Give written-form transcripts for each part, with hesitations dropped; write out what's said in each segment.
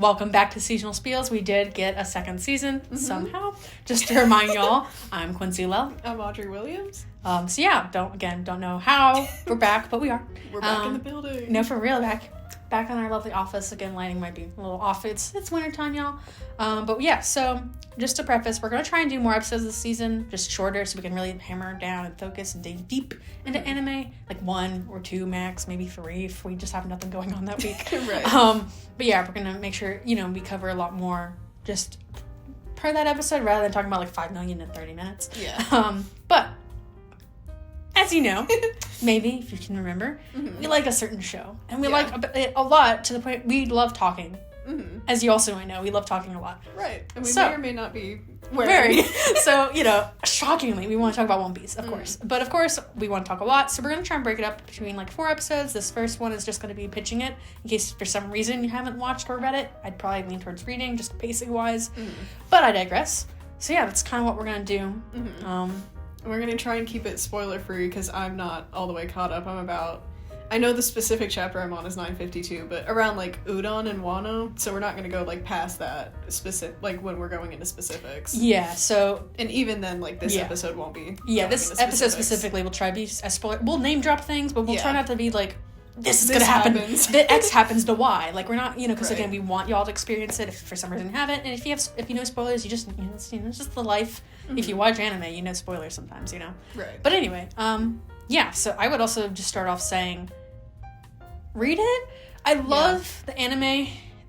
welcome back to Seasonal Spiels. We did get a second season somehow. Just to remind y'all, I'm Quincy Lell. I'm Audrey Williams. So yeah, don't know how we're back, but we are. We're back in the building. No, for real, back on our lovely office. Again, lighting might be a little off. It's wintertime, y'all. But yeah, so just to preface, we're going to try and do more episodes this season, just shorter, so we can really hammer down and focus and dig deep into anime, like 1 or 2 max, maybe 3 if we just have nothing going on that week. Right. But yeah, we're going to make sure, we cover a lot more just per that episode rather than talking about like 5 million in 30 minutes. Yeah. But as you know, maybe if you can remember, we like a certain show, and we like it a lot to the point we love talking. As you also might know, we love talking a lot. Right. And we may or may not be very. So, shockingly, we want to talk about One Piece, of course. But, of course, we want to talk a lot. So, we're going to try and break it up between, 4 episodes. This first one is just going to be pitching it. In case, for some reason, you haven't watched or read it, I'd probably lean towards reading, just pacing-wise. But I digress. So, yeah, that's kind of what we're going to do. We're going to try and keep it spoiler-free, because I'm not all the way caught up. I know the specific chapter I'm on is 952, but around, Udon and Wano, so we're not going to go, past that specific, when we're going into specifics. Yeah, so... And even then, this episode won't be Yeah, this episode specifically will try to be as spoiler... We'll name drop things, but we'll try not to be this is going to happen. The X happens to Y. We're not, because again, we want y'all to experience it if for some reason you haven't. And if you know spoilers, you just, it's just the life. If you watch anime, you know spoilers sometimes, Right. But anyway, yeah, so I would also just start off saying, read it. I love the anime,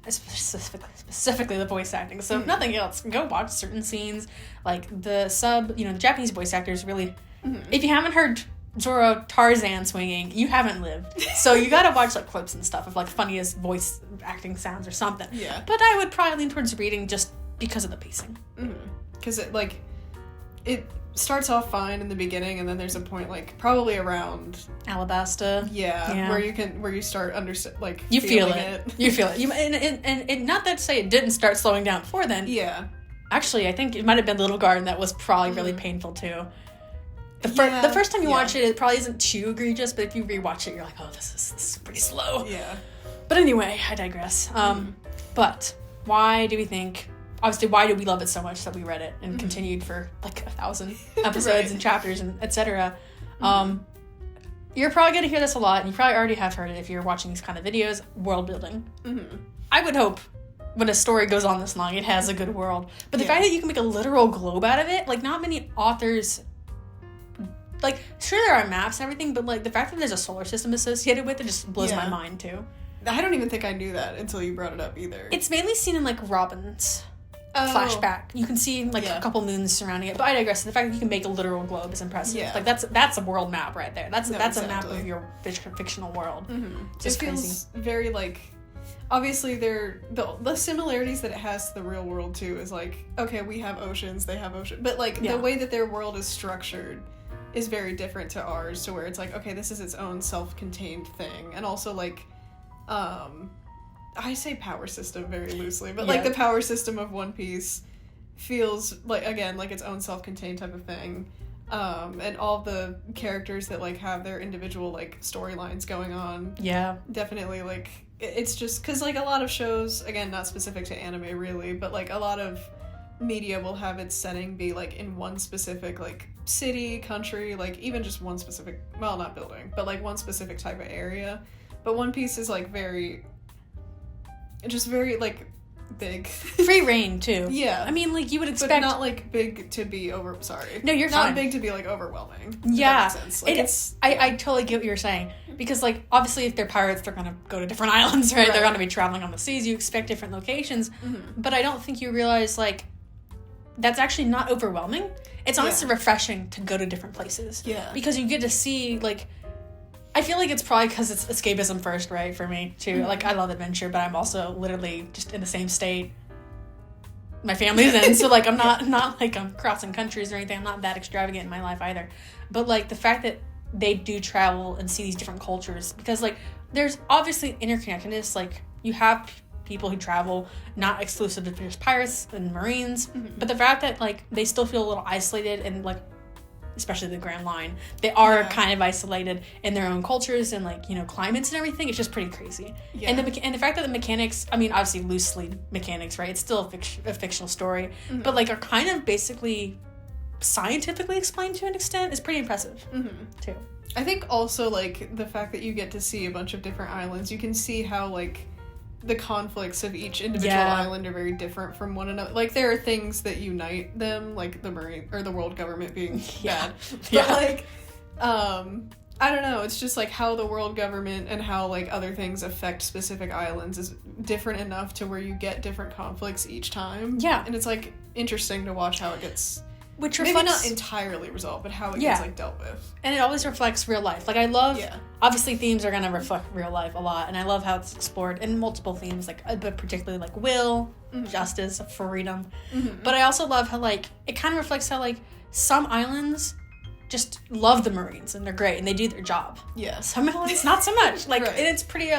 specifically the voice acting. So if nothing else, go watch certain scenes. The Japanese voice actors really, if you haven't heard Zoro Tarzan swinging, you haven't lived. So you gotta watch clips and stuff of funniest voice acting sounds or something. Yeah. But I would probably lean towards reading just because of the pacing. Because it starts off fine in the beginning, and then there's a point probably around Alabasta. Yeah. where you start you feel it. You feel it. And not that to say it didn't start slowing down before then. Yeah. Actually, I think it might have been Little Garden that was probably really painful too. The first time you watch it probably isn't too egregious, but if you rewatch it, you're like, oh, this is pretty slow. Yeah. But anyway, I digress. But why do we think... Obviously, why do we love it so much that we read it and continued for 1,000 episodes and chapters and etc. You're probably going to hear this a lot, and you probably already have heard it if you're watching these kind of videos. World building. I would hope when a story goes on this long, it has a good world. But the fact that you can make a literal globe out of it, not many authors... sure there are maps and everything, but the fact that there's a solar system associated with it just blows my mind too. I don't even think I knew that until you brought it up either. It's mainly seen in Robin's flashback. You can see a couple moons surrounding it, but I digress. The fact that you can make a literal globe is impressive. Yeah. That's a world map right there. That's exactly. a map of your fictional world. It feels very obviously the similarities that it has to the real world too is okay, we have oceans, they have oceans, but the way that their world is structured is very different to ours, to where it's okay, this is its own self-contained thing. And also I say power system very loosely, but the power system of One Piece feels again its own self-contained type of thing. And all the characters that have their individual storylines going on. Yeah. Definitely it's just because a lot of shows, again, not specific to anime really, but a lot of media will have its setting be in one specific city, country, even just one specific, well, not building, but one specific type of area. But One Piece is very big. Free reign too. Yeah. I mean, you would expect, but not big to be sorry. No, you're not fine. Big to be overwhelming. Yeah. If that makes sense. I totally get what you're saying, because obviously if they're pirates, they're gonna go to different islands, right? They're gonna be traveling on the seas. You expect different locations, but I don't think you realize that's actually not overwhelming. It's honestly refreshing to go to different places. Yeah. Because you get to see I feel it's probably because it's escapism first, right, for me, too. I love adventure, but I'm also literally just in the same state my family's in, so, I'm not I'm crossing countries or anything. I'm not that extravagant in my life either. But, the fact that they do travel and see these different cultures, because, there's obviously interconnectedness. You have people who travel, not exclusive to just pirates and marines, but the fact that, they still feel a little isolated and, especially the Grand Line. They are kind of isolated in their own cultures and, like, you know, climates and everything. It's just pretty crazy. Yeah. And the fact that the mechanics, I mean, obviously loosely mechanics, right? It's still a fictional story, but, like, are kind of basically scientifically explained to an extent is pretty impressive, too. I think also, like, the fact that you get to see a bunch of different islands, you can see how, like, the conflicts of each individual island are very different from one another. Like, there are things that unite them, like the Marine or the world government being bad. But like, I don't know, it's just like how the world government and how, like, other things affect specific islands is different enough to where you get different conflicts each time. Yeah. And it's, like, interesting to watch how it gets, which reflects, maybe not entirely resolved, but how it gets, like, dealt with. And it always reflects real life. Like, I love, obviously themes are going to reflect real life a lot, and I love how it's explored in multiple themes, like, but particularly, like, will, justice, freedom. But I also love how, like, it kind of reflects how, like, some islands just love the Marines, and they're great, and they do their job. Yeah. Some islands, not so much. Like, and it's pretty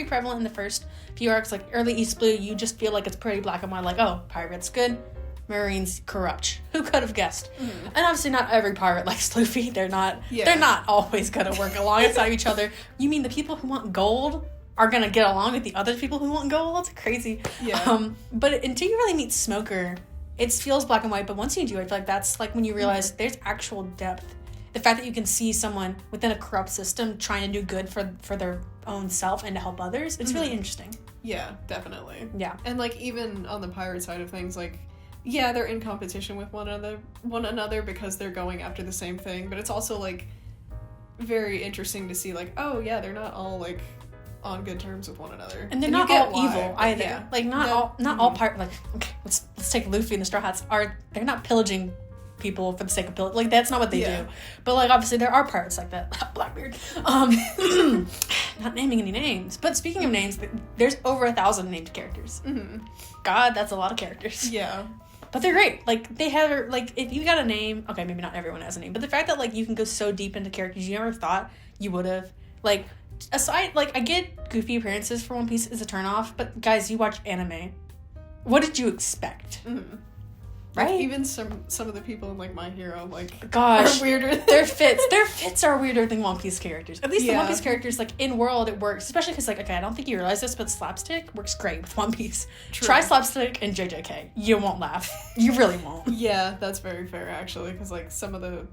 prevalent in the first few arcs, like, early East Blue, you just feel like it's pretty black and white, like, oh, pirates, good. Marines corrupt. Who could have guessed? And obviously not every pirate likes Luffy. They're not always gonna work alongside each other. You mean the people who want gold are gonna get along with the other people who want gold? It's crazy. Yeah. But until you really meet Smoker, it feels black and white, but once you do, I feel like that's like when you realize there's actual depth. The fact that you can see someone within a corrupt system trying to do good for their own self and to help others, it's really interesting. Yeah, definitely. Yeah. And, like, even on the pirate side of things, like, yeah, they're in competition with one another because they're going after the same thing, but it's also, like, very interesting to see, like, oh, yeah, they're not all, like, on good terms with one another. And they're not all evil either. Yeah. Like, not all pirate, like, okay, let's take Luffy and the Straw Hats, they're not pillaging people for the sake of pillaging. Like, that's not what they do. But, like, obviously there are pirates like that. Blackbeard. Not naming any names. But speaking of names, there's over 1,000 named characters. God, that's a lot of characters. Yeah. But they're great. Like, they have, like, if you got a name, okay, maybe not everyone has a name, but the fact that, like, you can go so deep into characters you never thought you would have, like, aside, like, I get goofy appearances for One Piece is a turnoff, but guys, you watch anime. What did you expect? Right? Like, even some of the people in, like, My Hero, like, gosh, are weirder. Their fits are weirder than One Piece characters. At least the One Piece characters, like, in world, it works. Especially because, like, okay, I don't think you realize this, but slapstick works great with One Piece. True. Try slapstick and JJK. You won't laugh. You really won't. Yeah, that's very fair, actually, because, like, some of the,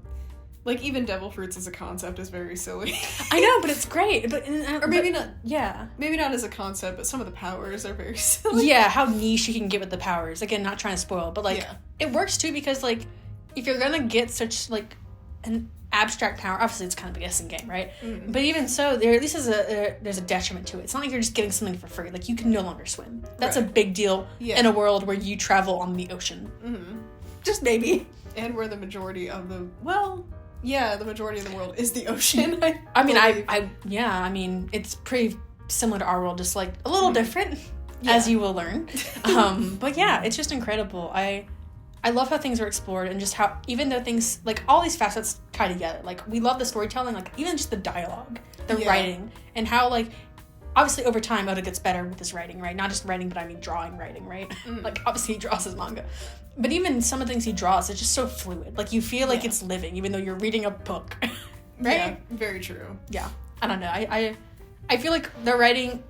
like, even Devil Fruits as a concept is very silly. I know, but it's great. Or maybe not. Yeah. Maybe not as a concept, but some of the powers are very silly. Yeah, how niche you can get with the powers. Again, not trying to spoil, but, like, it works, too, because, like, if you're gonna get such, like, an abstract power, obviously it's kind of a guessing game, right? But even so, there at least is there's a detriment to it. It's not like you're just getting something for free. Like, you can no longer swim. That's a big deal in a world where you travel on the ocean. Just maybe. And where the majority of the, the majority of the world is the ocean. I mean, it's pretty similar to our world, just, like, a little different, as you will learn. But yeah, it's just incredible. I love how things are explored and just how, even though things, like, all these facets tie together. Like, we love the storytelling, like, even just the dialogue, the writing, and how, like, obviously over time Oda gets better with his writing, right? Not just writing, but I mean drawing writing, right? Like, obviously he draws his manga. But even some of the things he draws, it's just so fluid. Like, you feel like it's living, even though you're reading a book. Right? Yeah, very true. Yeah. I don't know. I feel like the writing,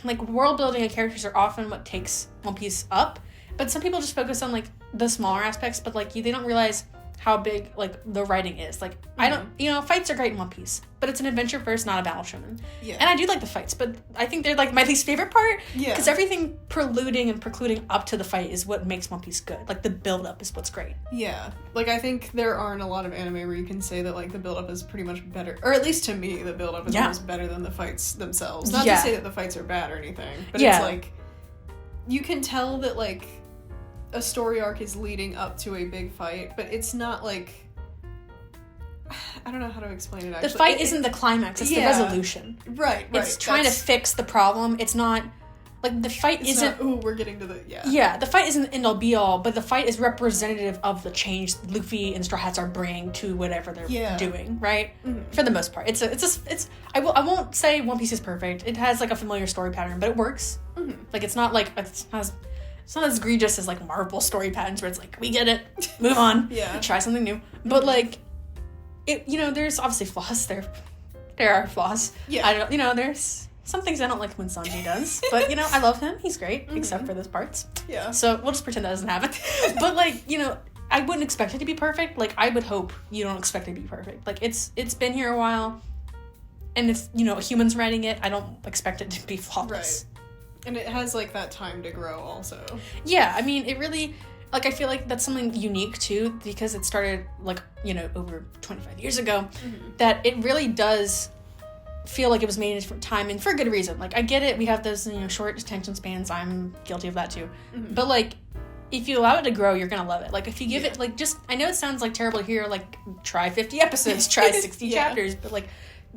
like, world building and characters are often what takes One Piece up. But some people just focus on, like, the smaller aspects, but, like, they don't realize how big, like, the writing is. Like, I don't, fights are great in One Piece, but it's an adventure first, not a battle shonen. Yeah. And I do like the fights, but I think they're, like, my least favorite part. Yeah. Because everything preluding and precluding up to the fight is what makes One Piece good. Like, the build-up is what's great. Yeah. Like, I think there aren't a lot of anime where you can say that, like, the build-up is pretty much better. Or at least to me, the build-up is almost better than the fights themselves. Not to say that the fights are bad or anything, but it's, like, you can tell that, like, a story arc is leading up to a big fight, but it's not, like, I don't know how to explain it, actually. The fight isn't the climax, it's the resolution. Right. It's trying to fix the problem. It's not, like, the fight isn't... we're getting to the... Yeah, the fight isn't the end-all be-all, but the fight is representative of the change Luffy and Straw Hats are bringing to whatever they're doing, right? For the most part. I won't say One Piece is perfect. It has, like, a familiar story pattern, but it works. Like, it's not, like... it's not as egregious as like Marvel story patterns where it's like, we get it, move on, try something new. But like, it, you know, there's obviously flaws. There are flaws. Yeah. I don't, you know, there's some things I don't like when Sanji does, but you know, I love him. He's great, except for those parts. Yeah. So we'll just pretend that doesn't happen. But like, you know, I wouldn't expect it to be perfect. Like, I would hope you don't expect it to be perfect. Like, it's been here a while, and it's, you know, humans writing it. I don't expect it to be flawless. Right. And it has like that time to grow also. Yeah, I mean, it really, like, I feel like that's something unique too, because it started like, you know, over 25 years ago, that it really does feel like it was made in a different time, and for good reason. Like, I get it, we have those, you know, short attention spans. I'm guilty of that too. But like, if you allow it to grow, you're gonna love it. Like, if you give it, like, just, I know it sounds like terrible to hear, like, try 50 episodes, try 60 chapters, but like,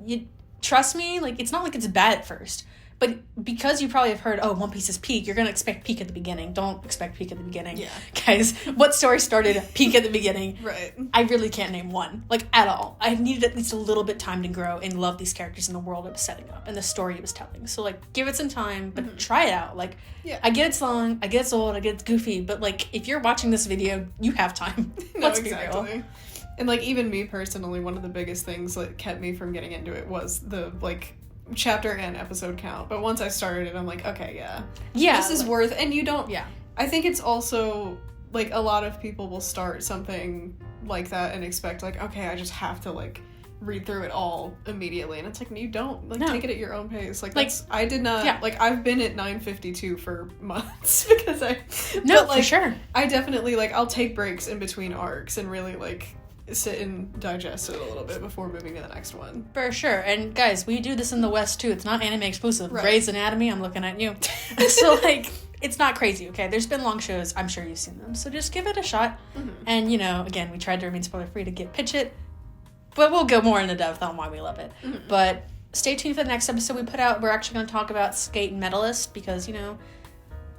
you trust me, like, it's not like it's bad at first. But because you probably have heard, oh, One Piece is peak, you're going to expect peak at the beginning. Don't expect peak at the beginning. Yeah. Guys, what story started peak at the beginning? Right. I really can't name one. Like, at all. I needed at least a little bit time to grow and love these characters in the world it was setting up and the story it was telling. So, like, give it some time, but try it out. Like, I get it's long, I get it's old, I get it's goofy, but, like, if you're watching this video, you have time. Let's be real. And, like, even me personally, one of the biggest things that kept me from getting into it was the, like, chapter and episode count. But once I started it, I'm like, okay, this is worth, and you don't, I think it's also, like, a lot of people will start something like that and expect, like, okay, I just have to, like, read through it all immediately, and it's like, you don't, like, take it at your own pace. Like, that's, I did not, like, I've been at 9:52 for months because for sure. I definitely, like, I'll take breaks in between arcs and really, like, sit and digest it a little bit before moving to the next one. For sure. And guys, we do this in the West too. It's not anime exclusive. Right. Grey's Anatomy, I'm looking at you. So, like, it's not crazy, okay? There's been long shows. I'm sure you've seen them. So just give it a shot. And, you know, again, we tried to remain spoiler free to pitch it, but we'll go more into depth on why we love it. But stay tuned for the next episode we put out. We're actually going to talk about Skate and Medalist because, you know,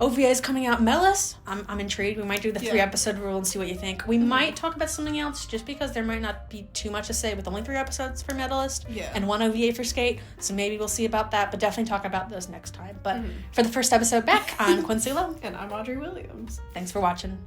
OVA is coming out. Medalist, I'm intrigued. We might do the 3-episode rule and see what you think. We might talk about something else just because there might not be too much to say with only 3 episodes for Medalist and 1 OVA for Skate. So maybe we'll see about that, but definitely talk about those next time. But for the first episode back, I'm Quincy Lell. And I'm Audrey Williams. Thanks for watching.